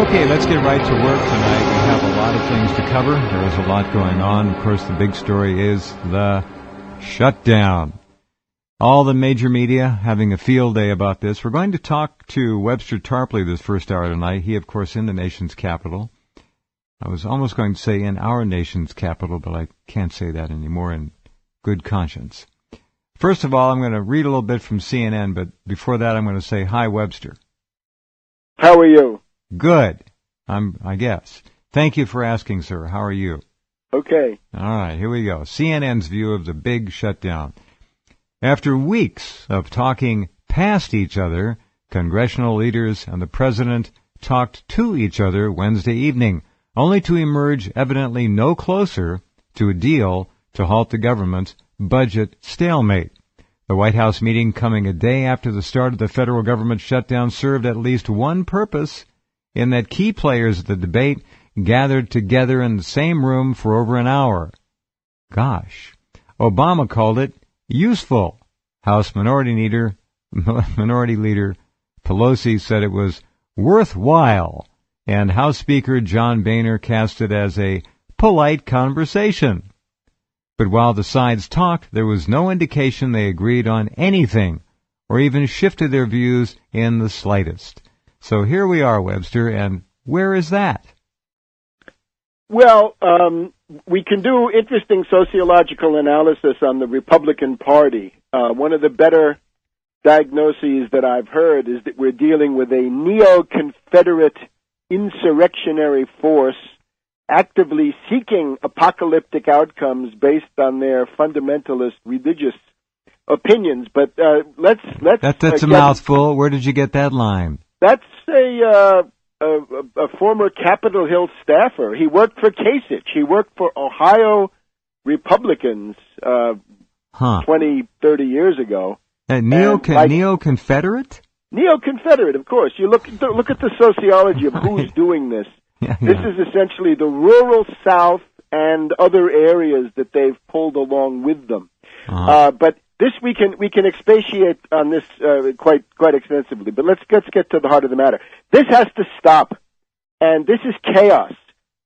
Okay, let's get right to work tonight. We have a lot of things to cover. There is a lot going on. Of course, the big story is the shutdown. All the major media having a field day about this. We're going to talk to Webster Tarpley this first hour tonight. He, of course, in the nation's capital. I was almost going to say in our nation's capital, but I can't say that anymore in good conscience. First of all, I'm going to read a little bit from CNN, but before that, I'm going to say, hi, Webster. How are you? Good, I guess. Thank you for asking, sir. How are you? Okay. All right, here we go. CNN's view of the big shutdown. After weeks of talking past each other, congressional leaders and the president talked to each other Wednesday evening, only to emerge evidently no closer to a deal to halt the government's budget stalemate. The White House meeting coming a day after the start of the federal government shutdown served at least one purpose, in that key players of the debate gathered together in the same room for over an hour. Gosh, Obama called it useful. House Minority Leader Pelosi said it was worthwhile, and House Speaker John Boehner cast it as a polite conversation. But while the sides talked, there was no indication they agreed on anything, or even shifted their views in the slightest. So here we are, Webster, and where is that? Well, we can do interesting sociological analysis on the Republican Party. One of the better diagnoses that I've heard is that we're dealing with a neo-Confederate insurrectionary force actively seeking apocalyptic outcomes based on their fundamentalist religious opinions. But that's a mouthful. Where did you get that line? That's a former Capitol Hill staffer. He worked for Kasich. He worked for Ohio Republicans 20, 30 years ago. Neo-Confederate? Neo-Confederate, of course. You look at the sociology of who's doing this. Yeah. This is essentially the rural South and other areas that they've pulled along with them. But this we can expatiate on this quite extensively. But let's get to the heart of the matter. This has to stop, and this is chaos.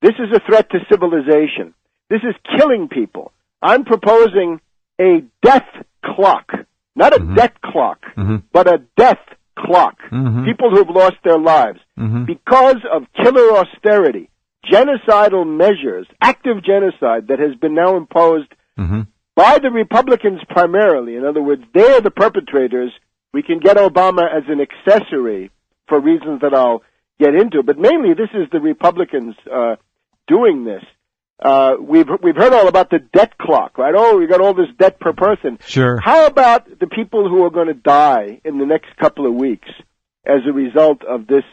This is a threat to civilization. This is killing people. I'm proposing a death clock, not a debt clock, but a death clock. People who have lost their lives because of killer austerity, genocidal measures, active genocide that has been now imposed by the Republicans primarily. In other words, they're the perpetrators. We can get Obama as an accessory for reasons that I'll get into, but mainly this is the Republicans doing this. We've heard all about the debt clock, right? Oh, we got all this debt per person. Sure. How about the people who are going to die in the next couple of weeks as a result of this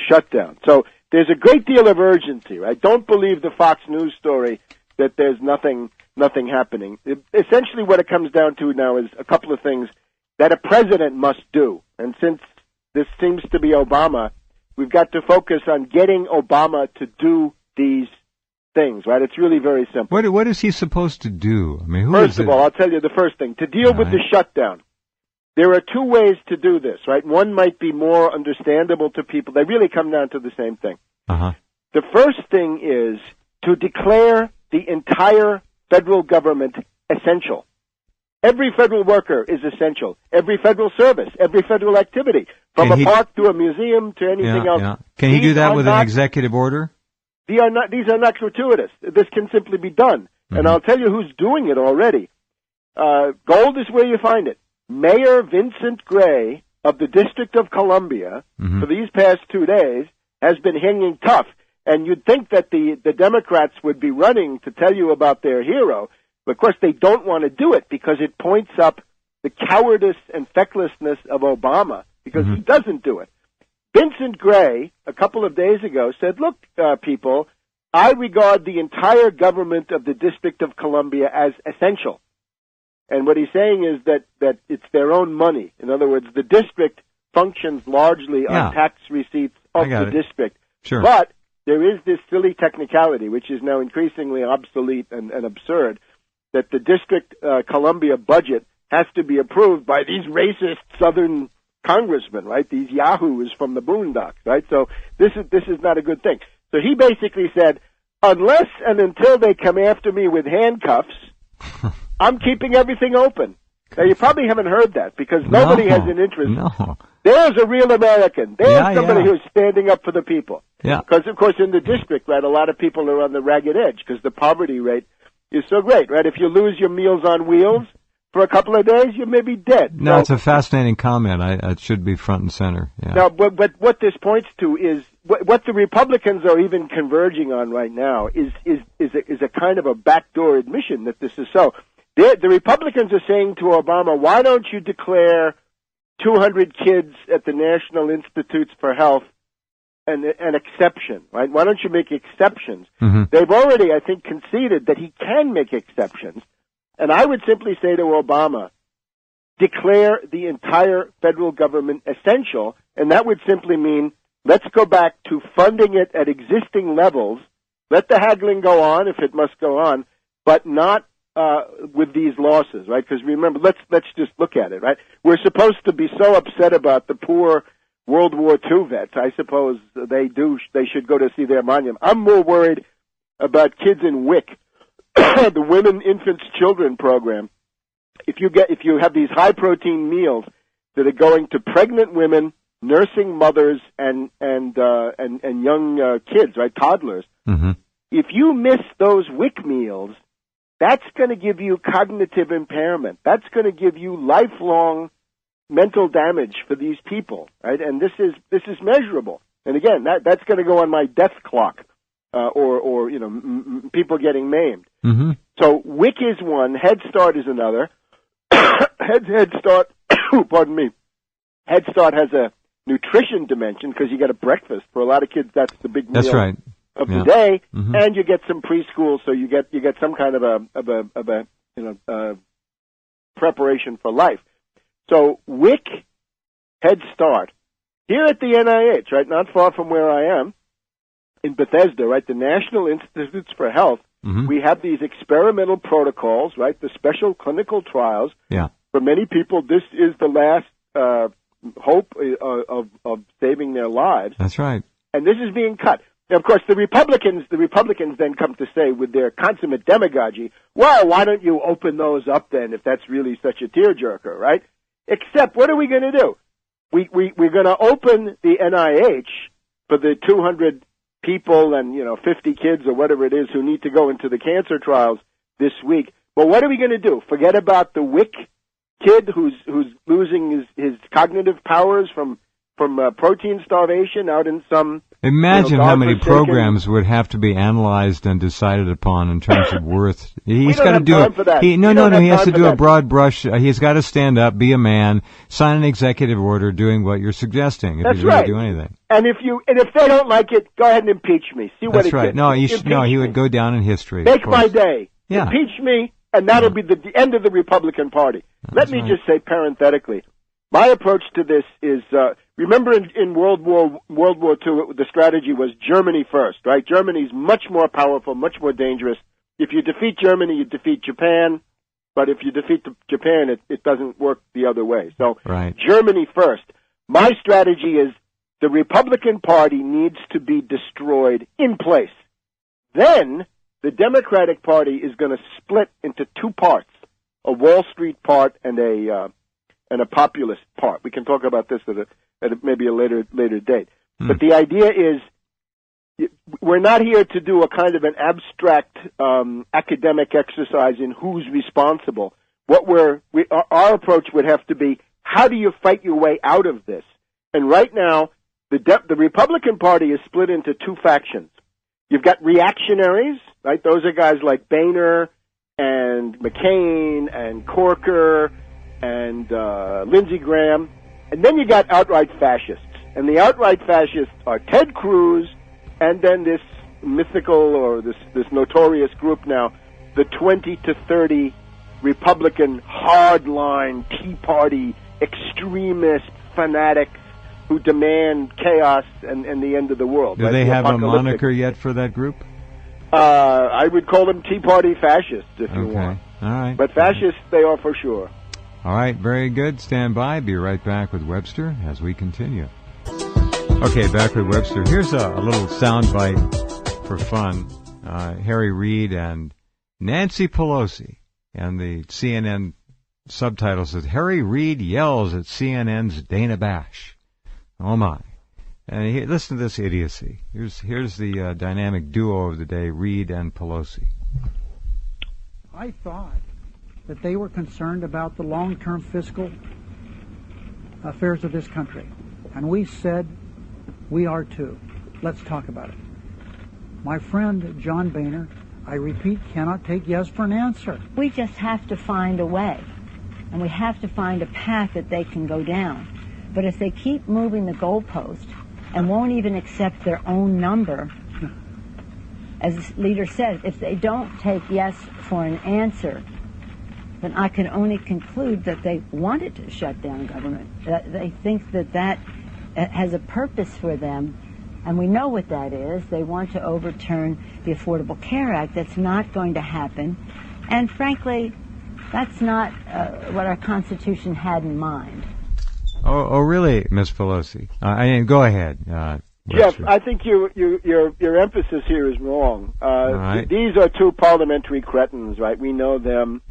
shutdown? So there's a great deal of urgency, right? Don't believe the Fox News story that there's nothing happening. Essentially what it comes down to now is a couple of things that a president must do. And since this seems to be Obama, we've got to focus on getting Obama to do these things, right? It's really very simple. What is he supposed to do? I mean, First of all, I'll tell you the first thing. To deal with the shutdown, there are two ways to do this, right? One might be more understandable to people. They really come down to the same thing. The first thing is to declare the entire federal government essential. Every federal worker is essential. Every federal service, every federal activity, from a park to a museum to anything else. Yeah. Can he do that with an executive order? These are not gratuitous. This can simply be done. And I'll tell you who's doing it already. Gold is where you find it. Mayor Vincent Gray of the District of Columbia, for these past 2 days, has been hanging tough. And you'd think that the Democrats would be running to tell you about their hero. But of course, they don't want to do it because it points up the cowardice and fecklessness of Obama because he doesn't do it. Vincent Gray, a couple of days ago, said, look, people, I regard the entire government of the District of Columbia as essential. And what he's saying is that it's their own money. In other words, the district functions largely on tax receipts of the district. Sure. But there is this silly technicality, which is now increasingly obsolete and absurd, that the District Columbia budget has to be approved by these racist Southern congressmen, right? These yahoos from the boondocks, right? So this is not a good thing. So he basically said, unless and until they come after me with handcuffs, I'm keeping everything open. Now, you probably haven't heard that because nobody has an interest. No. There's a real American. There's somebody who's standing up for the people. Yeah. Because, of course, in the district, right, a lot of people are on the ragged edge because the poverty rate is so great, right? If you lose your Meals on Wheels for a couple of days, you may be dead. No, it's a fascinating comment. It should be front and center. Yeah. Now, but what this points to is what the Republicans are even converging on right now is a kind of a backdoor admission that this is so. The Republicans are saying to Obama, why don't you declare 200 kids at the National Institutes for Health an exception, right? Why don't you make exceptions? Mm-hmm. They've already, I think, conceded that he can make exceptions. And I would simply say to Obama, declare the entire federal government essential, and that would simply mean let's go back to funding it at existing levels, let the haggling go on if it must go on, but not with these losses, right? Because remember, let's just look at it, right? We're supposed to be so upset about the poor World War II vets. I suppose they should go to see their monument. I'm more worried about kids in WIC, the Women, Infants, Children program. If you have these high protein meals that are going to pregnant women, nursing mothers, and young kids, right, toddlers. Mm-hmm. If you miss those WIC meals, that's going to give you cognitive impairment. That's going to give you lifelong mental damage for these people, right? And this is measurable. And again, that's going to go on my death clock, or people getting maimed. Mm-hmm. So WIC is one, Head Start is another. Head Start, pardon me. Head Start has a nutrition dimension because you get a breakfast. For a lot of kids, that's the big meal. That's right. Of the day, mm-hmm. and you get some preschool, so you get some kind of a preparation for life. So WIC, Head Start, here at the NIH, right, not far from where I am, in Bethesda, right, the National Institutes for Health, mm-hmm. we have these experimental protocols, right, the special clinical trials. Yeah. For many people, this is the last hope of saving their lives. That's right. And this is being cut. Now, of course, the Republicans then come to say with their consummate demagogy, well, why don't you open those up then if that's really such a tearjerker, right? Except, what are we going to do? We're going to open the NIH for the 200 people and, 50 kids or whatever it is who need to go into the cancer trials this week. But what are we going to do? Forget about the WIC kid who's losing his cognitive powers from protein starvation out in some... Imagine how many programs would have to be analyzed and decided upon in terms of worth. He's got to do it. He has to do a broad brush. He's got to stand up, be a man, sign an executive order doing what you're suggesting. If he's going to do anything. And if they don't like it, go ahead and impeach me. See what That's right. He would go down in history. Make my day. Yeah. Impeach me, and that'll be the end of the Republican Party. Let me just say parenthetically, my approach to this is, remember in World War II, the strategy was Germany first, right? Germany's much more powerful, much more dangerous. If you defeat Germany, you defeat Japan. But if you defeat Japan, it doesn't work the other way. So Germany first. My strategy is the Republican Party needs to be destroyed in place. Then the Democratic Party is going to split into two parts, a Wall Street part and a populist part. We can talk about this at maybe a later date. But the idea is we're not here to do a kind of an abstract academic exercise in who's responsible. Our approach would have to be, how do you fight your way out of this? And right now, the Republican Party is split into two factions. You've got reactionaries, right? Those are guys like Boehner and McCain and Corker and Lindsey Graham. And then you got outright fascists. And the outright fascists are Ted Cruz and then this mythical or this notorious group now, the 20 to 30 Republican hardline Tea Party extremist fanatics who demand chaos and the end of the world. Do they have a moniker yet for that group? I would call them Tea Party fascists, if you want. All right. But fascists, they are for sure. All right, very good. Stand by. Be right back with Webster as we continue. Okay, back with Webster. Here's a little soundbite for fun. Harry Reid and Nancy Pelosi. And the CNN subtitle says, Harry Reid yells at CNN's Dana Bash. Oh, my. And listen to this idiocy. Here's the dynamic duo of the day, Reid and Pelosi. I thought that they were concerned about the long-term fiscal affairs of this country. And we said, we are too. Let's talk about it. My friend John Boehner, I repeat, cannot take yes for an answer. We just have to find a way. And we have to find a path that they can go down. But if they keep moving the goalpost and won't even accept their own number, as the leader says, if they don't take yes for an answer, then I can only conclude that they wanted to shut down government. They think that has a purpose for them, and we know what that is. They want to overturn the Affordable Care Act. That's not going to happen. And frankly, that's not what our Constitution had in mind. Oh, really, Ms. Pelosi? Go ahead. Jeff, I think your emphasis here is wrong. Right. These are two parliamentary cretins, right? We know them.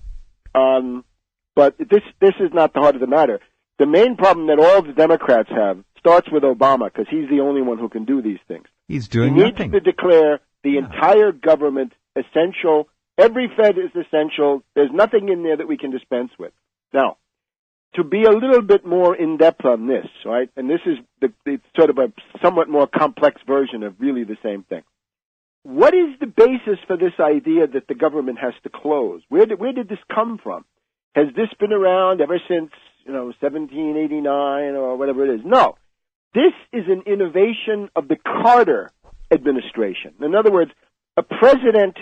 But this is not the heart of the matter. The main problem that all the Democrats have starts with Obama, because he's the only one who can do these things. He's doing nothing. He needs to declare the entire government essential. Every Fed is essential. There's nothing in there that we can dispense with. Now, to be a little bit more in-depth on this, right, and this is it's sort of a somewhat more complex version of really the same thing. What is the basis for this idea that the government has to close? Where did this come from? Has this been around ever since, 1789 or whatever it is? No. This is an innovation of the Carter administration. In other words, a president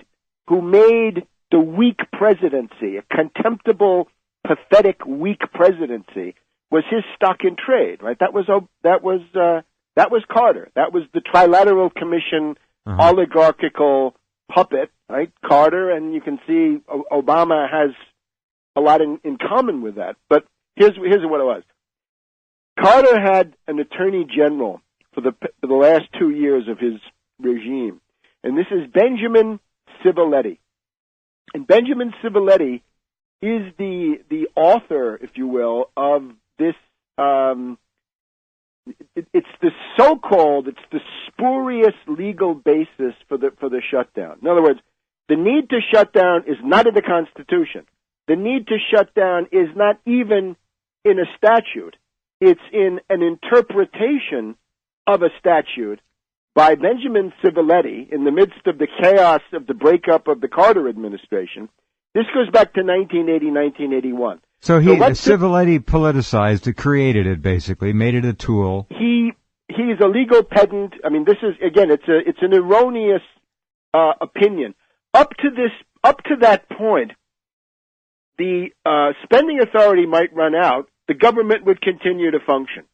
who made the weak presidency, a contemptible, pathetic, weak presidency, was his stock in trade, right? That was Carter. That was the Trilateral Commission oligarchical puppet, right? Carter, and you can see Obama has a lot in common with that. But here's what it was. Carter had an attorney general for the last 2 years of his regime, and this is Benjamin Civiletti. And Benjamin Civiletti is the author, if you will, of this. It's the spurious legal basis for the shutdown. In other words, the need to shut down is not in the Constitution. The need to shut down is not even in a statute. It's in an interpretation of a statute by Benjamin Civiletti in the midst of the chaos of the breakup of the Carter administration. This goes back to 1980, 1981. So Civiletti politicized it, created it basically, made it a tool. He's a legal pedant. I mean, this is, again, it's an erroneous opinion. Up to that point, the spending authority might run out. The government would continue to function,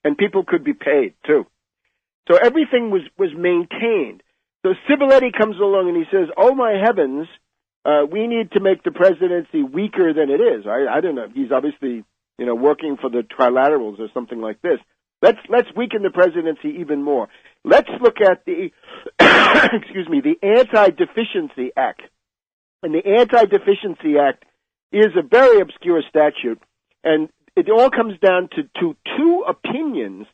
and people could be paid too. So everything was maintained. So Civiletti comes along and he says, "Oh my heavens, we need to make the presidency weaker than it is." I don't know. He's obviously working for the trilaterals or something like this. Let's weaken the presidency even more. Let's look at the the Anti-Deficiency Act. And the Anti-Deficiency Act is a very obscure statute, and it all comes down to two opinions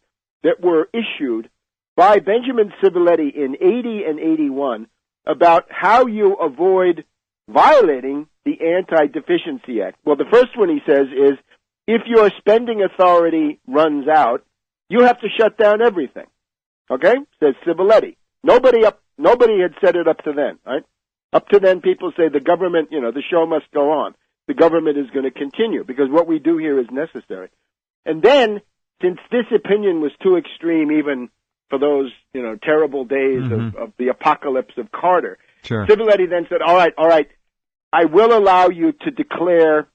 that were issued by Benjamin Civiletti in 80 and 81 about how you avoid violating the Anti-Deficiency Act. Well, the first one he says is, if your spending authority runs out, you have to shut down everything. Okay? Says Civiletti. Nobody had said it up to then, right? Up to then, people say the government, the show must go on. The government is going to continue because what we do here is necessary. And then, since this opinion was too extreme even for those, terrible days of the apocalypse of Carter, sure. Civiletti then said, all right, I will allow you to declare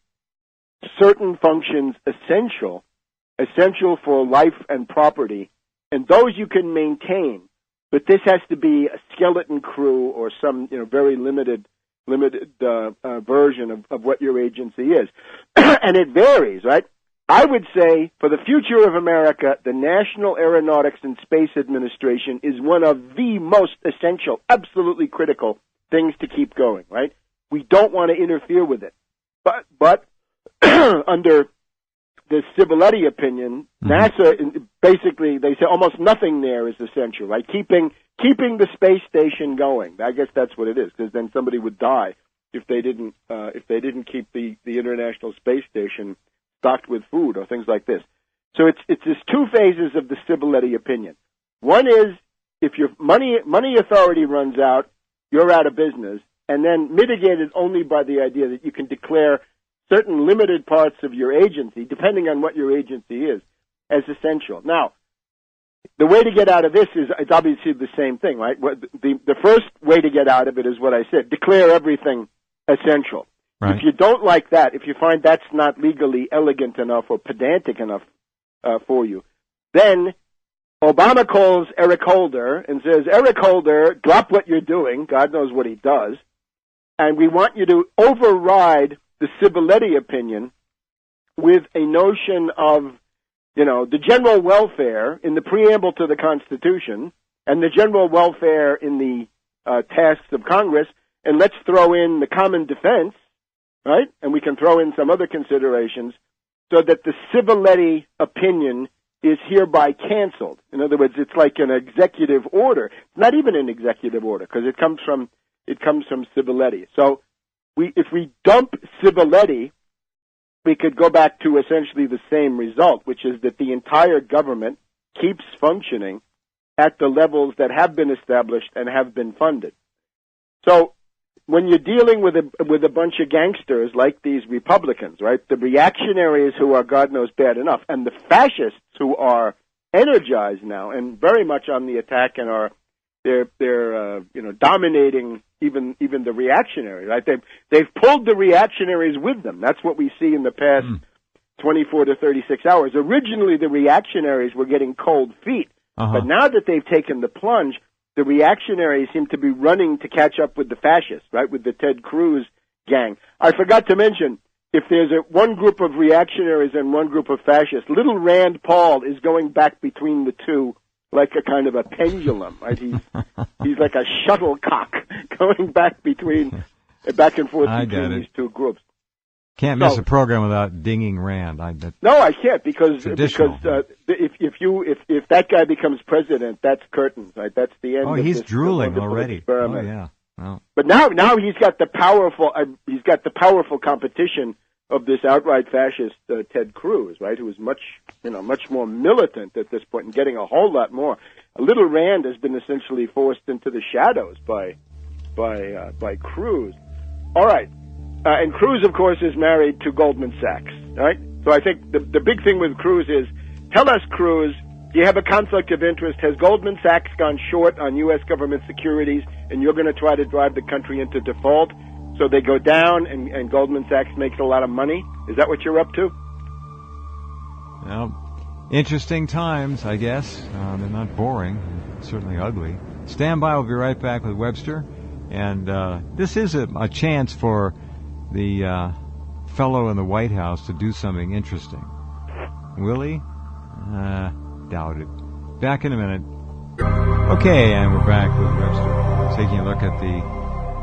certain functions essential for life and property, and those you can maintain, but this has to be a skeleton crew or some, very limited version of what your agency is. And it varies, right? I would say for the future of America, the National Aeronautics and Space Administration is one of the most essential, absolutely critical things to keep going, right? We don't want to interfere with it. But under the Civiletti opinion, NASA, basically, they say almost nothing there is essential, right? Keeping the space station going. I guess that's what it is, because then somebody would die if they didn't keep the International Space Station stocked with food or things like this. So it's this two phases of the Civiletti opinion. One is if your money authority runs out, you're out of business, and then mitigated only by the idea that you can declare certain limited parts of your agency, depending on what your agency is, as essential. Now, the way to get out of this is it's obviously the same thing, right? The first way to get out of it is what I said: declare everything essential. Right. If you don't like that, if you find that's not legally elegant enough or pedantic enough for you, then Obama calls Eric Holder and says, Eric Holder, drop what you're doing. God knows what he does. And we want you to override the Civiletti opinion with a notion of, the general welfare in the preamble to the Constitution and the general welfare in the tasks of Congress, and let's throw in the common defense, right? And we can throw in some other considerations so that the Civiletti opinion is hereby canceled. In other words, it's like an executive order. It's not even an executive order because it comes from Civiletti. So if we dump Civiletti, we could go back to essentially the same result, which is that the entire government keeps functioning at the levels that have been established and have been funded. So when you're dealing with a bunch of gangsters like these Republicans, right, the reactionaries who are God knows bad enough, and the fascists who are energized now and very much on the attack and they're dominating even the reactionaries, right? They've pulled the reactionaries with them. That's what we see in the past 24 to 36 hours. Originally, the reactionaries were getting cold feet, but now that they've taken the plunge, the reactionaries seem to be running to catch up with the fascists, right, with the Ted Cruz gang. I forgot to mention, if there's one group of reactionaries and one group of fascists, little Rand Paul is going back between the two like a kind of a pendulum, right? He's like a shuttlecock going back and forth between these two groups. Can't miss a program without dinging Rand. No, I can't because if that guy becomes president, that's curtains, right? That's the end. Oh, of he's this drooling already. Experiment. Oh, yeah. Oh. But now he's got the powerful competition of this outright fascist Ted Cruz, right? Who is much more militant at this point and getting a whole lot more. Little Rand has been essentially forced into the shadows by Cruz. All right. And Cruz, of course, is married to Goldman Sachs, right? So I think the big thing with Cruz is, tell us, Cruz, do you have a conflict of interest? Has Goldman Sachs gone short on U.S. government securities, and you're going to try to drive the country into default so they go down and Goldman Sachs makes a lot of money? Is that what you're up to? Well, interesting times, I guess. They're not boring. Certainly ugly. Stand by. We'll be right back with Webster. And this is a chance for the fellow in the White House to do something interesting. Will he? Doubt it. Back in a minute. Okay, and we're back with Webster, taking a look at the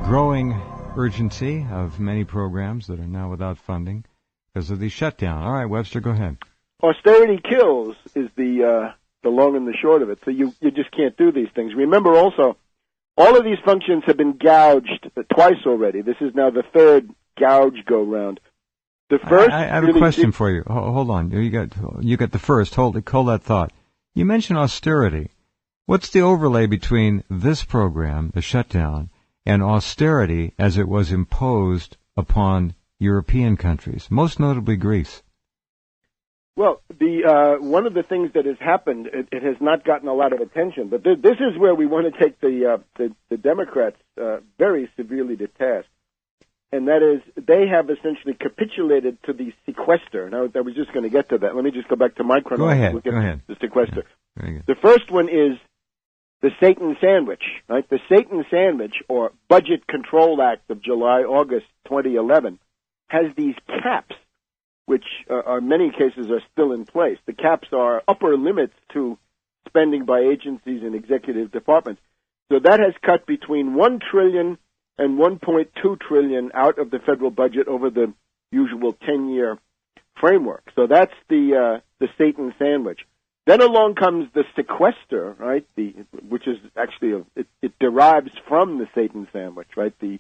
growing urgency of many programs that are now without funding because of the shutdown. All right, Webster, go ahead. Austerity kills is the long and the short of it. So you just can't do these things. Remember also, all of these functions have been gouged twice already. This is now the third gouge go round. The first. I have a question for you. Hold on. You got the first. Hold that thought. You mentioned austerity. What's the overlay between this program, the shutdown, and austerity as it was imposed upon European countries, most notably Greece? Well, one of the things that has happened, it has not gotten a lot of attention, but this is where we want to take the Democrats very severely to task. And that is, they have essentially capitulated to the sequester. And I was just going to get to that. Let me just go back to my chronology. Go ahead. The sequester. Yeah, very good. The first one is the Satan Sandwich, right? The Satan Sandwich, or Budget Control Act of July-August 2011, has these caps, which in many cases are still in place. The caps are upper limits to spending by agencies and executive departments. So that has cut between $1 trillion and $1.2 trillion out of the federal budget over the usual 10-year framework. So that's the Satan Sandwich. Then along comes the sequester, right? Which is actually it derives from the Satan Sandwich, right? The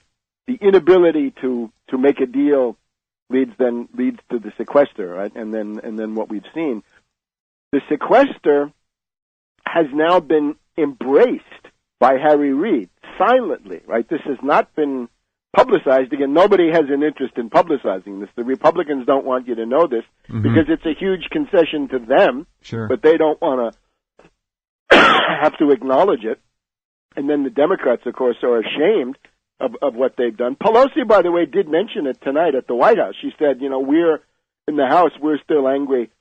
inability to make a deal leads to the sequester, right? And then what we've seen, the sequester has now been embraced by Harry Reid silently, right? This has not been publicized. Again, nobody has an interest in publicizing this. The Republicans don't want you to know this because it's a huge concession to them, sure. But they don't want to have to acknowledge it. And then the Democrats, of course, are ashamed of what they've done. Pelosi, by the way, did mention it tonight at the White House. She said, we're in the House, we're still angry.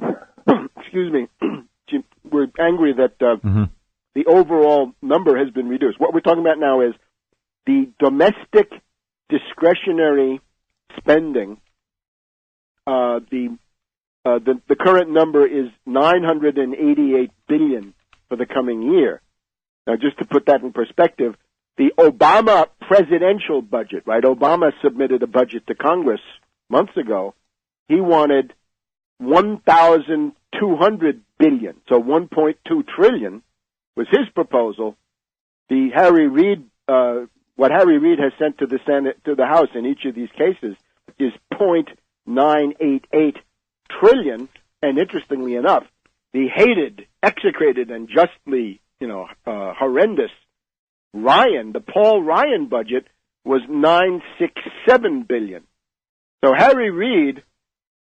Excuse me. We're angry that the overall number has been reduced. What we're talking about now is the domestic discretionary spending. The current number is $988 billion for the coming year. Now, just to put that in perspective, the Obama presidential budget, right? Obama submitted a budget to Congress months ago. He wanted $1,200 billion, so $1.2 trillion was his proposal. What Harry Reid has sent to the Senate, to the House in each of these cases is $0.988 trillion. And interestingly enough, the hated, execrated, and justly, horrendous the Paul Ryan budget was $967 billion. So Harry Reid,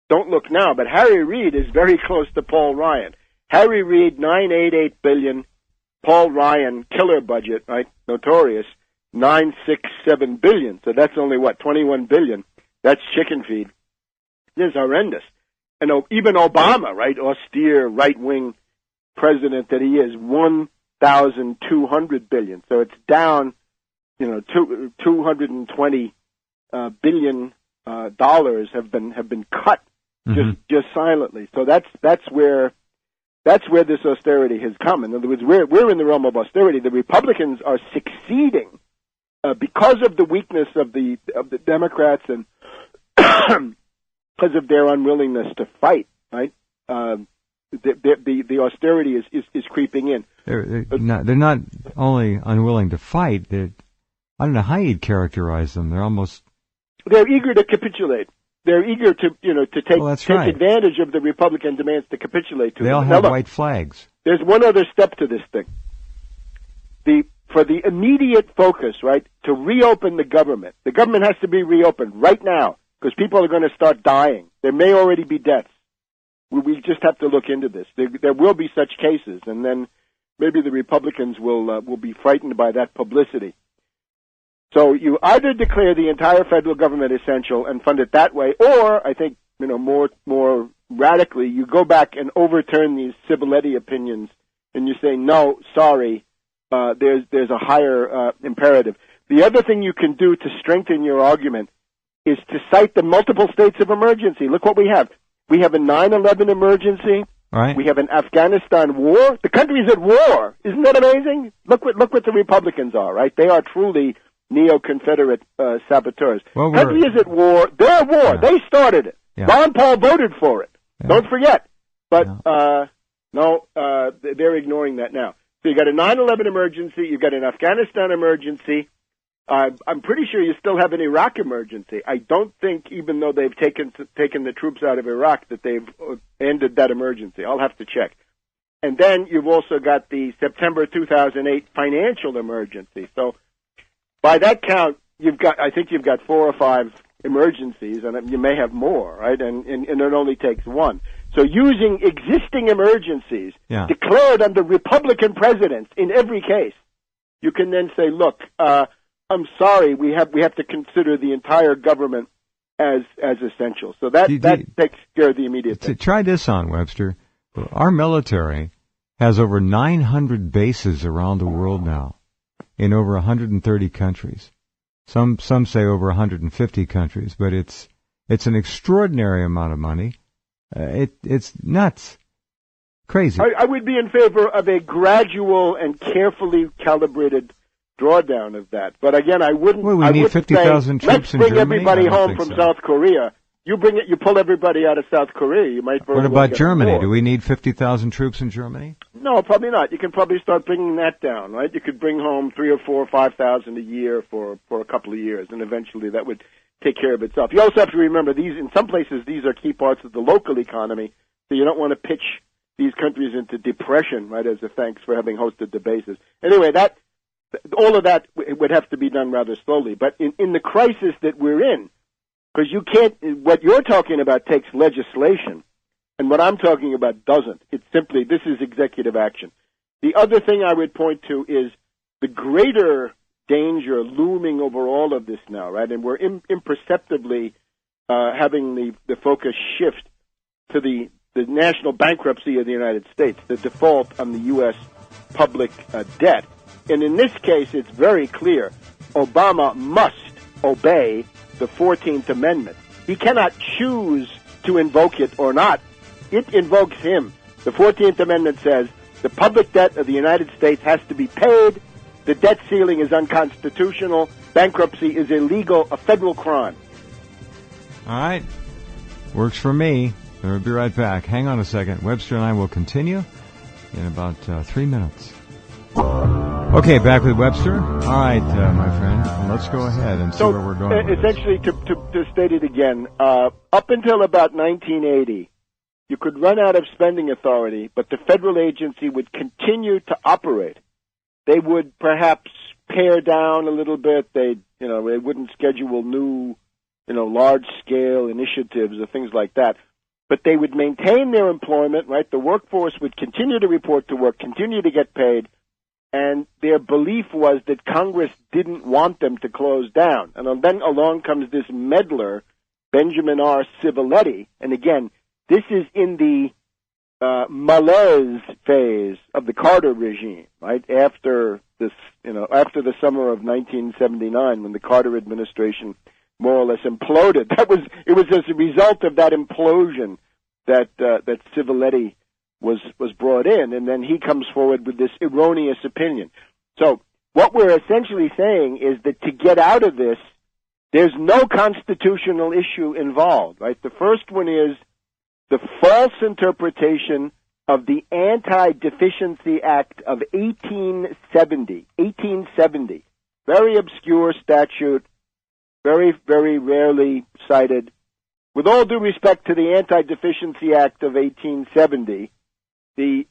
don't look now, but Harry Reid is very close to Paul Ryan. Harry Reid, $988 billion. Paul Ryan, killer budget, right? Notorious, $967 billion. So that's only, $21 billion. That's chicken feed. This is horrendous. And even Obama, right, austere right-wing president that he is, $1,200 billion. So it's down, $220 billion dollars have been cut just silently. So that's where this austerity has come. In other words, we're in the realm of austerity. The Republicans are succeeding because of the weakness of the Democrats and because of their unwillingness to fight. Right, the austerity is creeping in. They're not only unwilling to fight. I don't know how you'd characterize them. They're eager to capitulate. They're eager to take advantage of the Republican demands to capitulate to them. They all have white flags. There's one other step to this thing. For the immediate focus, right, to reopen the government has to be reopened right now because people are going to start dying. There may already be deaths. We just have to look into this. There will be such cases, and then maybe the Republicans will be frightened by that publicity. So you either declare the entire federal government essential and fund it that way, or I think more radically, you go back and overturn these Civiletti opinions, and you say no, sorry, there's a higher imperative. The other thing you can do to strengthen your argument is to cite the multiple states of emergency. Look what we have. We have a 9/11 emergency. Right. We have an Afghanistan war. The country's at war. Isn't that amazing? Look what the Republicans are. Right? They are truly neo-Confederate saboteurs. Well, country is at war. They're at war. Yeah. They started it. Yeah. Ron Paul voted for it. Yeah. Don't forget. But they're ignoring that now. So you got a 9/11 emergency. You got an Afghanistan emergency. I'm pretty sure you still have an Iraq emergency. I don't think, even though they've taken the troops out of Iraq, that they've ended that emergency. I'll have to check. And then you've also got the September 2008 financial emergency. So by that count, I think you've got 4 or 5 emergencies, and you may have more, right? And it only takes one. So using existing emergencies declared under Republican presidents in every case, you can then say, look, I'm sorry, we have to consider the entire government as essential. So that takes care of the immediate thing. Try this on, Webster. Our military has over 900 bases around the world now in over 130 countries. Some say over 150 countries, but it's an extraordinary amount of money. It's nuts. Crazy. I would be in favor of a gradual and carefully calibrated drawdown of that. But again, I wouldn't. Well, we need 50,000 troops in Germany. Let's bring everybody home from South Korea. You pull everybody out of South Korea. You might. What about Germany? Do we need 50,000 troops in Germany? No, probably not. You can probably start bringing that down, right? You could bring home 3,000 or 4,000 or 5,000 a year for a couple of years, and eventually that would take care of itself. You also have to remember in some places these are key parts of the local economy, so you don't want to pitch these countries into depression, right, as a thanks for having hosted the bases. Anyway, all of that would have to be done rather slowly. But in the crisis that we're in, because what you're talking about takes legislation, and what I'm talking about doesn't. It's simply, this is executive action. The other thing I would point to is the greater danger looming over all of this now, right? And we're imperceptibly having the focus shift to the national bankruptcy of the United States, the default on the U.S. public debt. And in this case, it's very clear Obama must obey the 14th Amendment. He cannot choose to invoke it or not. It invokes him. The 14th Amendment says the public debt of the United States has to be paid. The debt ceiling is unconstitutional. Bankruptcy is illegal, a federal crime. All right. Works for me. We'll be right back. Hang on a second. Webster and I will continue in about 3 minutes. Okay, back with Webster. All right, my friend, let's go ahead and see where we're going. Essentially, to state it again, up until about 1980, you could run out of spending authority, but the federal agency would continue to operate. They would perhaps pare down a little bit. They wouldn't schedule new, large-scale initiatives or things like that. But they would maintain their employment, right? The workforce would continue to report to work, continue to get paid, and their belief was that Congress didn't want them to close down. And then along comes this meddler, Benjamin R. Civiletti, and again, this is in the malaise phase of the Carter regime, right? After the summer of 1979, when the Carter administration more or less imploded. It was as a result of that implosion that Civiletti was brought in, and then he comes forward with this erroneous opinion. So what we're essentially saying is that to get out of this, there's no constitutional issue involved, right? The first one is the false interpretation of the Anti-Deficiency Act of 1870. 1870. Very obscure statute, very, very rarely cited. With all due respect to the Anti-Deficiency Act of 1870, the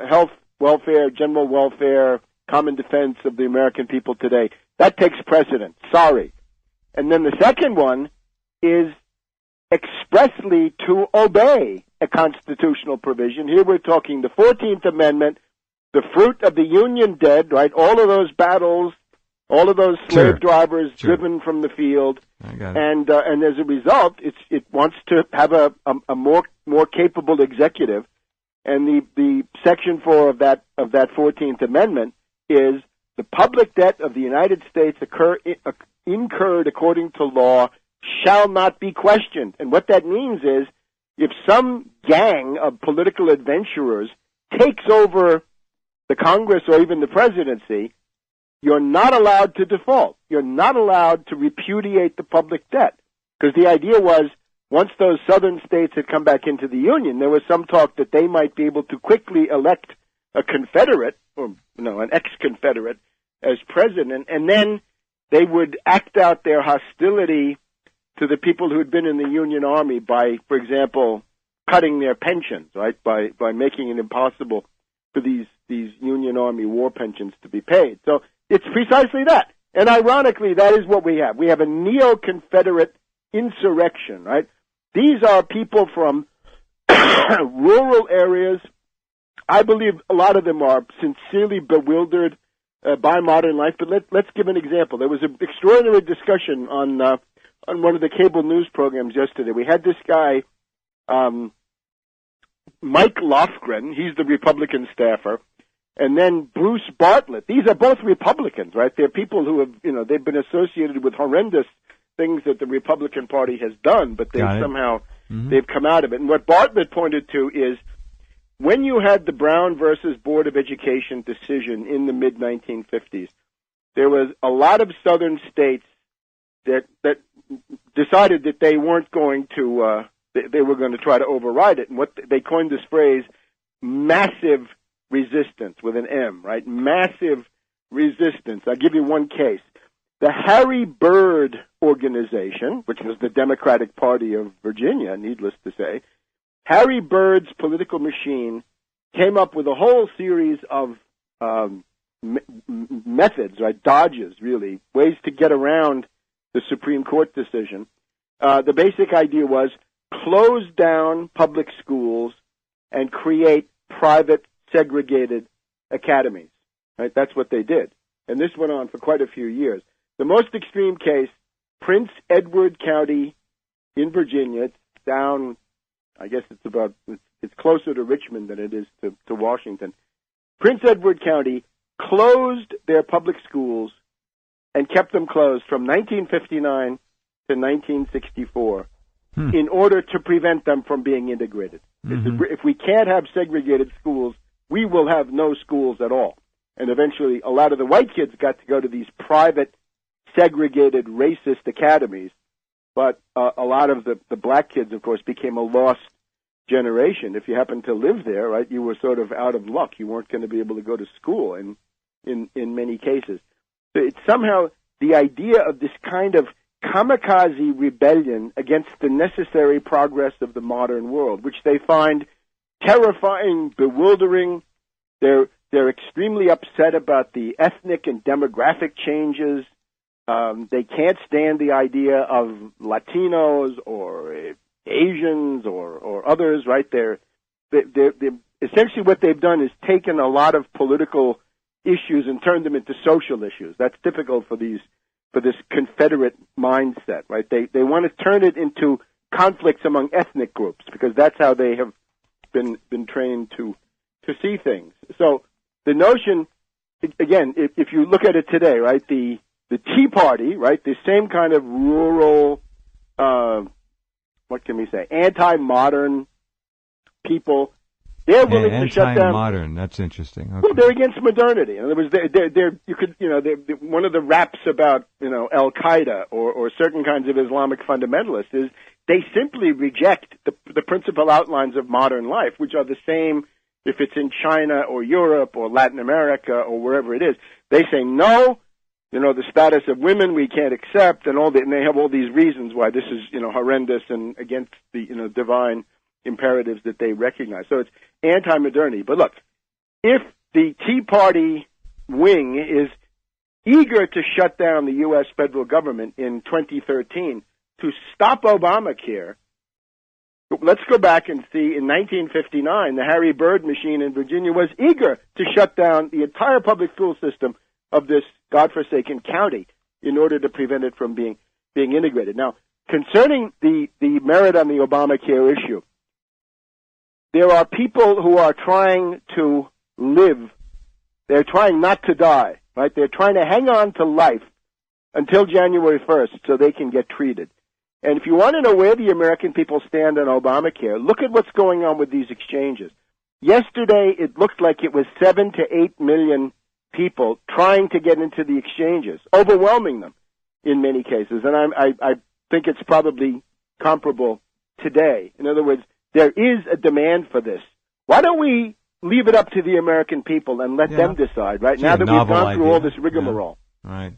health, welfare, general welfare, common defense of the American people today, that takes precedence. Sorry. And then the second one is expressly to obey a constitutional provision. Here we're talking the 14th Amendment, the fruit of the Union dead, right? All of those battles, all of those slave drivers driven from the field. I got it. And as a result, it wants to have a more capable executive. And the Section 4 of that 14th Amendment is the public debt of the United States incurred according to law shall not be questioned. And what that means is if some gang of political adventurers takes over the Congress or even the presidency, you're not allowed to default. You're not allowed to repudiate the public debt. Because the idea was, once those southern states had come back into the Union, there was some talk that they might be able to quickly elect a Confederate, or an ex-Confederate, as president, and then they would act out their hostility to the people who had been in the Union Army by, for example, cutting their pensions, right, by making it impossible for these Union Army war pensions to be paid. So it's precisely that. And ironically, that is what we have. We have a neo-Confederate insurrection, right? These are people from rural areas. I believe a lot of them are sincerely bewildered by modern life. But let's give an example. There was an extraordinary discussion on one of the cable news programs yesterday. We had this guy, Mike Lofgren, he's the Republican staffer, and then Bruce Bartlett. These are both Republicans, right? They're people who have, they've been associated with horrendous things that the Republican Party has done, but they've somehow, they've come out of it. And what Bartlett pointed to is when you had the Brown versus Board of Education decision in the mid-1950s, there was a lot of southern states that decided that they weren't going to, they were going to try to override it. And what they coined this phrase, massive resistance with an M, right? Massive resistance. I'll give you one case. The Harry Byrd organization, which was the Democratic Party of Virginia, needless to say, Harry Byrd's political machine came up with a whole series of methods, right? Dodges, really, ways to get around the Supreme Court decision. The basic idea was close down public schools and create private segregated academies. Right? That's what they did. And this went on for quite a few years. The most extreme case, Prince Edward County in Virginia, it's down, I guess it's closer to Richmond than it is to Washington. Prince Edward County closed their public schools and kept them closed from 1959 to 1964 in order to prevent them from being integrated. If we can't have segregated schools, we will have no schools at all. And eventually, a lot of the white kids got to go to these private, segregated, racist academies, but a lot of the black kids, of course, became a lost generation. If you happened to live there, right, you were sort of out of luck. You weren't going to be able to go to school in many cases. So it's somehow the idea of this kind of kamikaze rebellion against the necessary progress of the modern world, which they find terrifying, bewildering. They're extremely upset about the ethnic and demographic changes. They can't stand the idea of Latinos or Asians or others, right? They're essentially what they've done is taken a lot of political issues and turned them into social issues. That's typical for this Confederate mindset, right? They want to turn it into conflicts among ethnic groups because that's how they have been trained to see things. So the notion, again, if you look at it today, right, the Tea Party, right, the same kind of rural, what can we say, anti-modern people, they're willing to shut down. Anti-modern, that's interesting. Okay. Well, they're against modernity. In other words, they're one of the raps about, Al Qaeda or certain kinds of Islamic fundamentalists is they simply reject the principal outlines of modern life, which are the same if it's in China or Europe or Latin America or wherever it is. They say no. The status of women we can't accept, and and they have all these reasons why this is, horrendous and against the, divine imperatives that they recognize. So it's anti-modernity. But look, if the Tea Party wing is eager to shut down the U.S. federal government in 2013 to stop Obamacare, let's go back and see in 1959, the Harry Byrd machine in Virginia was eager to shut down the entire public school system of this godforsaken county in order to prevent it from being integrated. Now, concerning the merit on the Obamacare issue, there are people who are trying to live. They're trying not to die, right? They're trying to hang on to life until January 1st so they can get treated. And if you want to know where the American people stand on Obamacare, look at what's going on with these exchanges. Yesterday, it looked like it was 7 to 8 million people trying to get into the exchanges, overwhelming them in many cases. And I think it's probably comparable today. In other words, there is a demand for this. Why don't we leave it up to the American people and let them decide, right? Now that we've gone through all this rigmarole. Yeah. Right.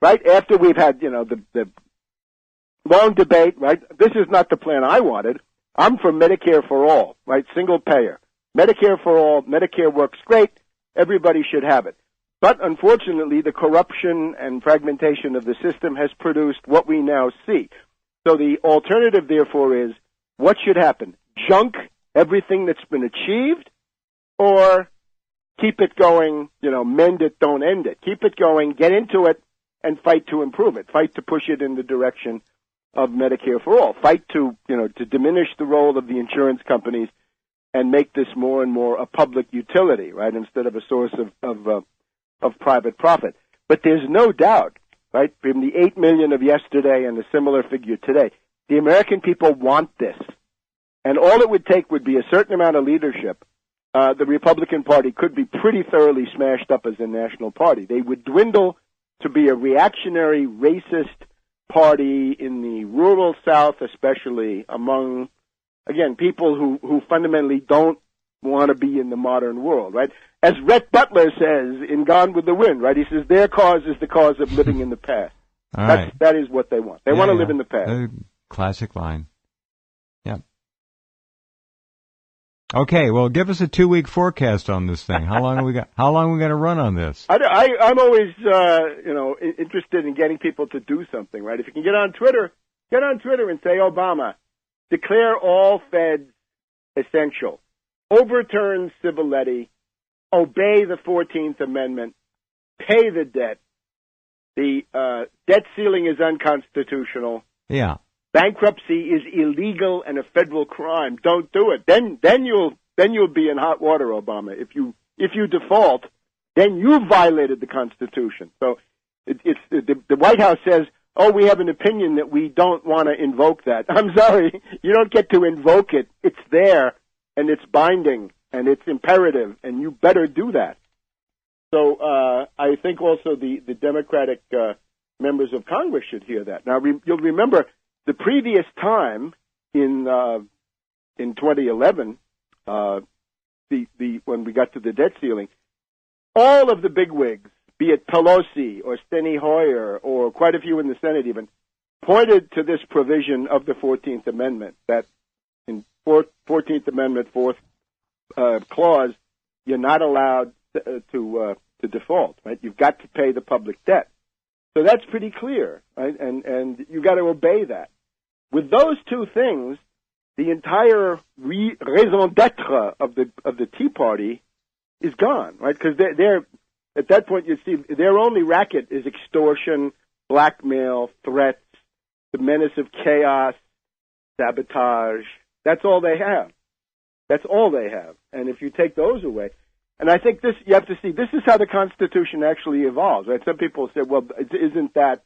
Right after we've had, the long debate, right? This is not the plan I wanted. I'm for Medicare for all, right? Single payer. Medicare for all. Medicare works great. Everybody should have it. But unfortunately, the corruption and fragmentation of the system has produced what we now see. So the alternative, therefore, is what should happen? Junk everything that's been achieved, or keep it going, mend it, don't end it. Keep it going, get into it, and fight to improve it. Fight to push it in the direction of Medicare for all. Fight to diminish the role of the insurance companies and make this more and more a public utility, right, instead of a source of private profit. But there's no doubt, right, from the 8 million of yesterday and a similar figure today, the American people want this. And all it would take would be a certain amount of leadership. The Republican Party could be pretty thoroughly smashed up as a national party. They would dwindle to be a reactionary, racist party in the rural South, especially among, again, people who fundamentally don't want to be in the modern world, right? As Rhett Butler says in Gone with the Wind, right? He says their cause is the cause of living in the past. That is what they want. They want to live in the past. Classic line. Yeah. Okay, well, give us a 2-week forecast on this thing. How long have we got? How long are we going to run on this? I'm always, interested in getting people to do something, right? If you can get on Twitter and say, Obama, declare all feds essential, overturn Civiletti, obey the 14th Amendment, pay the debt. The debt ceiling is unconstitutional. Yeah. Bankruptcy is illegal and a federal crime. Don't do it. Then you'll be in hot water, Obama. If you default, then you violated the Constitution. So it's the White House says, "Oh, we have an opinion that we don't want to invoke that." I'm sorry, you don't get to invoke it. It's there and it's binding and it's imperative, and you better do that. So I think also the Democratic members of Congress should hear that. Now you'll remember. The previous time in 2011, when we got to the debt ceiling, all of the bigwigs, be it Pelosi or Steny Hoyer or quite a few in the Senate even, pointed to this provision of the 14th Amendment, that in 14th Amendment, fourth clause, you're not allowed to default, right? You've got to pay the public debt. So that's pretty clear, right? And you got to obey that. With those two things, the entire raison d'être of the Tea Party is gone, right? Because they're at that point, you see, their only racket is extortion, blackmail, threats, the menace of chaos, sabotage. That's all they have. That's all they have. And if you take those away, and I think you have to see, this is how the Constitution actually evolves, right? Some people say, well, isn't that,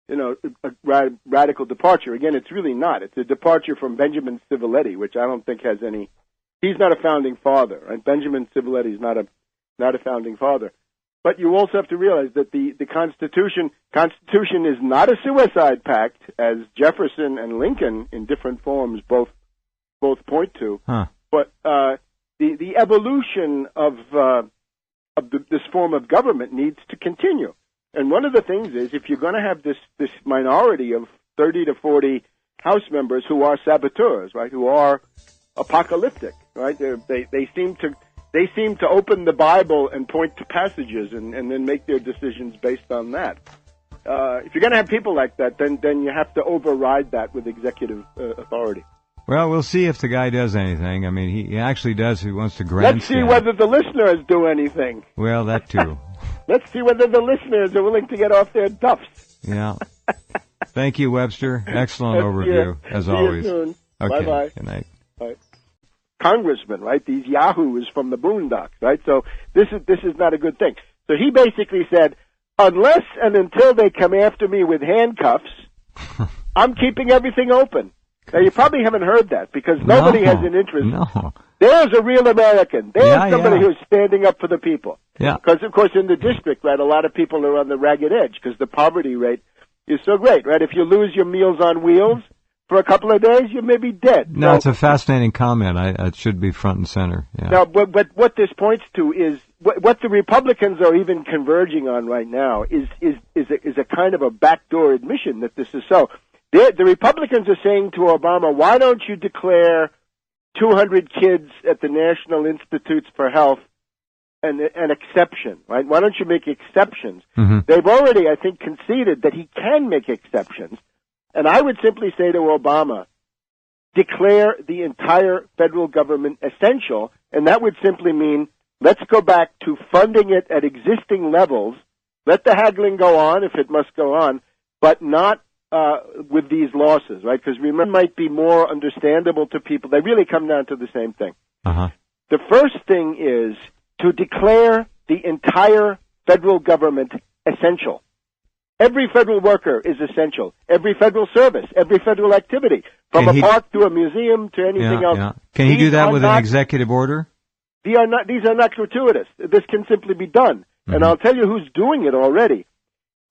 a radical departure? Again, it's really not. It's a departure from Benjamin Civiletti, which I don't think has any. He's not a founding father, right? Benjamin Civiletti is not a founding father. But you also have to realize that the Constitution is not a suicide pact, as Jefferson and Lincoln, in different forms, both point to. Huh. But the evolution of this form of government needs to continue. And one of the things is, if you're going to have this minority of 30 to 40 House members who are saboteurs, right, who are apocalyptic, right, they seem to open the Bible and point to passages and then make their decisions based on that. If you're going to have people like that, then you have to override that with executive authority. Well, we'll see if the guy does anything. I mean, he actually does. He wants to grandstand. Let's see whether the listeners do anything. Well, that too. Let's see whether the listeners are willing to get off their duffs. Yeah. Thank you, Webster. Excellent overview, as always. See you soon. Okay. Bye-bye. Good night. Bye. Congressman, right? These yahoos from the boondocks, right? So this is not a good thing. So he basically said, unless and until they come after me with handcuffs, I'm keeping everything open. Now, you probably haven't heard that because nobody has an interest. No. There's a real American. There's somebody who's standing up for the people. Yeah. Because, of course, in the district, right, a lot of people are on the ragged edge because the poverty rate is so great, right? If you lose your Meals on Wheels for a couple of days, you may be dead. No, it's a fascinating comment. It should be front and center. Yeah. Now, but what this points to is what the Republicans are even converging on right now is a kind of a backdoor admission that this is so. The Republicans are saying to Obama, why don't you declare 200 kids at the National Institutes for Health an exception, right? Why don't you make exceptions? Mm-hmm. They've already, I think, conceded that he can make exceptions. And I would simply say to Obama, declare the entire federal government essential, and that would simply mean let's go back to funding it at existing levels, let the haggling go on if it must go on, but not with these losses, right? Because remember, might be more understandable to people. They really come down to the same thing. The first thing is to declare the entire federal government essential. Every federal worker is essential. Every federal service, every federal activity, from a park to a museum to anything else. Yeah. Can he do that with an executive order? These are not gratuitous. This can simply be done. And I'll tell you who's doing it already.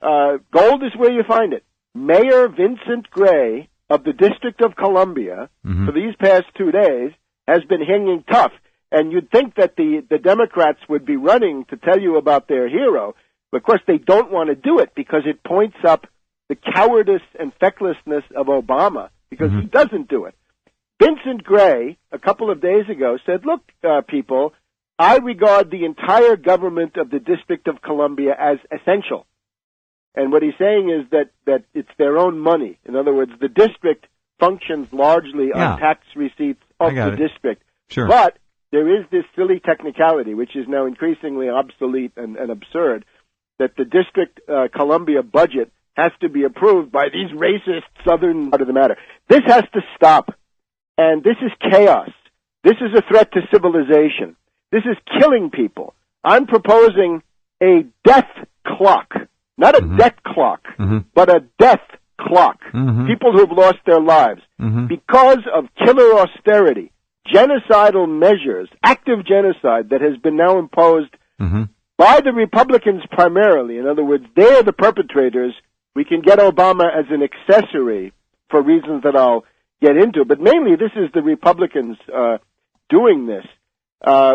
Gold is where you find it. Mayor Vincent Gray of the District of Columbia, for these past 2 days, has been hanging tough. And you'd think that the Democrats would be running to tell you about their hero. But, of course, they don't want to do it because it points up the cowardice and fecklessness of Obama because he doesn't do it. Vincent Gray, a couple of days ago, said, look, people, I regard the entire government of the District of Columbia as essential. And what he's saying is that it's their own money. In other words, the district functions largely on tax receipts of the district. Sure. But there is this silly technicality, which is now increasingly obsolete and absurd, that the District Columbia budget has to be approved by these racist southern part of the matter. This has to stop. And this is chaos. This is a threat to civilization. This is killing people. I'm proposing a death clock. Not a debt clock, but a death clock. People who have lost their lives because of killer austerity, genocidal measures, active genocide that has been now imposed by the Republicans primarily. In other words, they're the perpetrators. We can get Obama as an accessory for reasons that I'll get into, but mainly this is the Republicans doing this.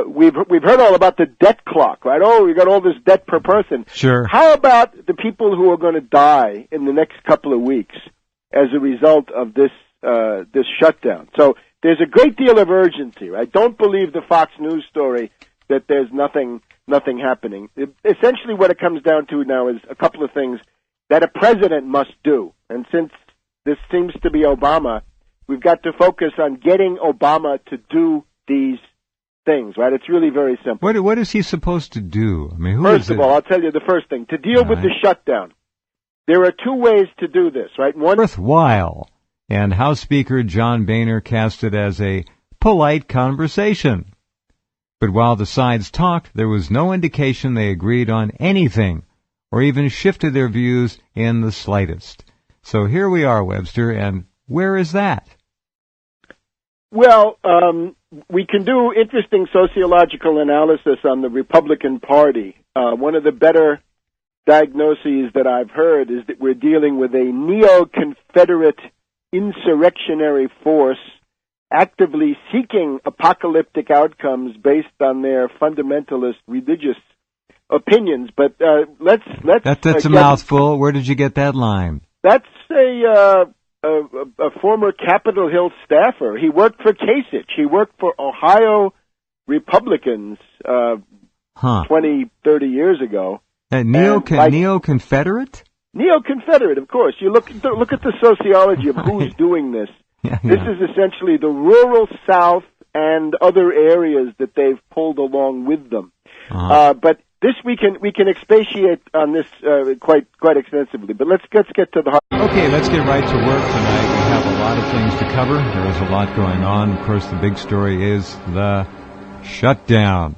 We've heard all about the debt clock, right? Oh, we got all this debt per person. Sure. How about the people who are going to die in the next couple of weeks as a result of this shutdown? So there's a great deal of urgency, right? Don't believe the Fox News story that there's nothing happening. Essentially, what it comes down to now is a couple of things that a president must do. And since this seems to be Obama, we've got to focus on getting Obama to do these things, right? It's really very simple. What is he supposed to do? I mean, First of all, I'll tell you the first thing. To deal with the shutdown, there are two ways to do this, right? One, worthwhile. And House Speaker John Boehner cast it as a polite conversation. But while the sides talked, there was no indication they agreed on anything or even shifted their views in the slightest. So here we are, Webster, and where is that? Well, we can do interesting sociological analysis on the Republican Party. One of the better diagnoses that I've heard is that we're dealing with a neo-Confederate insurrectionary force actively seeking apocalyptic outcomes based on their fundamentalist religious opinions. But that's a mouthful. Where did you get that line? That's a former Capitol Hill staffer. He worked for Kasich. He worked for Ohio Republicans 20, 30 years ago. Neo-Confederate? Neo-Confederate, of course. You look at the sociology of who's doing this. This is essentially the rural South and other areas that they've pulled along with them. But this we can expatiate on this quite extensively. But let's get to the heart. Okay, let's get right to work tonight. We have a lot of things to cover. There is a lot going on. Of course, the big story is the shutdown.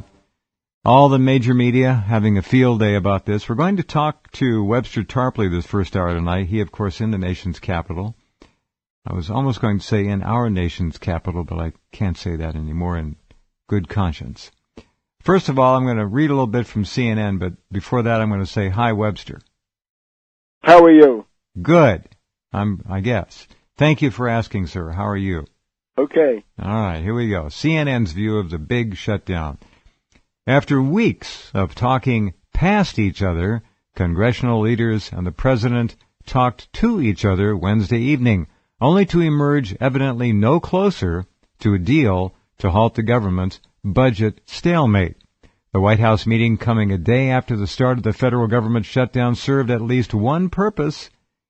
All the major media having a field day about this. We're going to talk to Webster Tarpley this first hour tonight. He, of course, in the nation's capital. I was almost going to say in our nation's capital, but I can't say that anymore in good conscience. First of all, I'm going to read a little bit from CNN, but before that I'm going to say, hi, Webster. How are you? Good, I guess. Thank you for asking, sir. How are you? Okay. All right, here we go. CNN's view of the big shutdown. After weeks of talking past each other, congressional leaders and the president talked to each other Wednesday evening, only to emerge evidently no closer to a deal to halt the government's budget stalemate. The White House meeting coming a day after the start of the federal government shutdown served at least one purpose,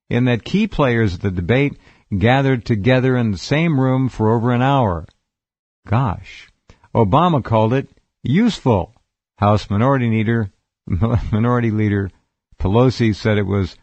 in that key players of the debate gathered together in the same room for over an hour. Gosh, Obama called it useful. House Minority Leader Pelosi said it was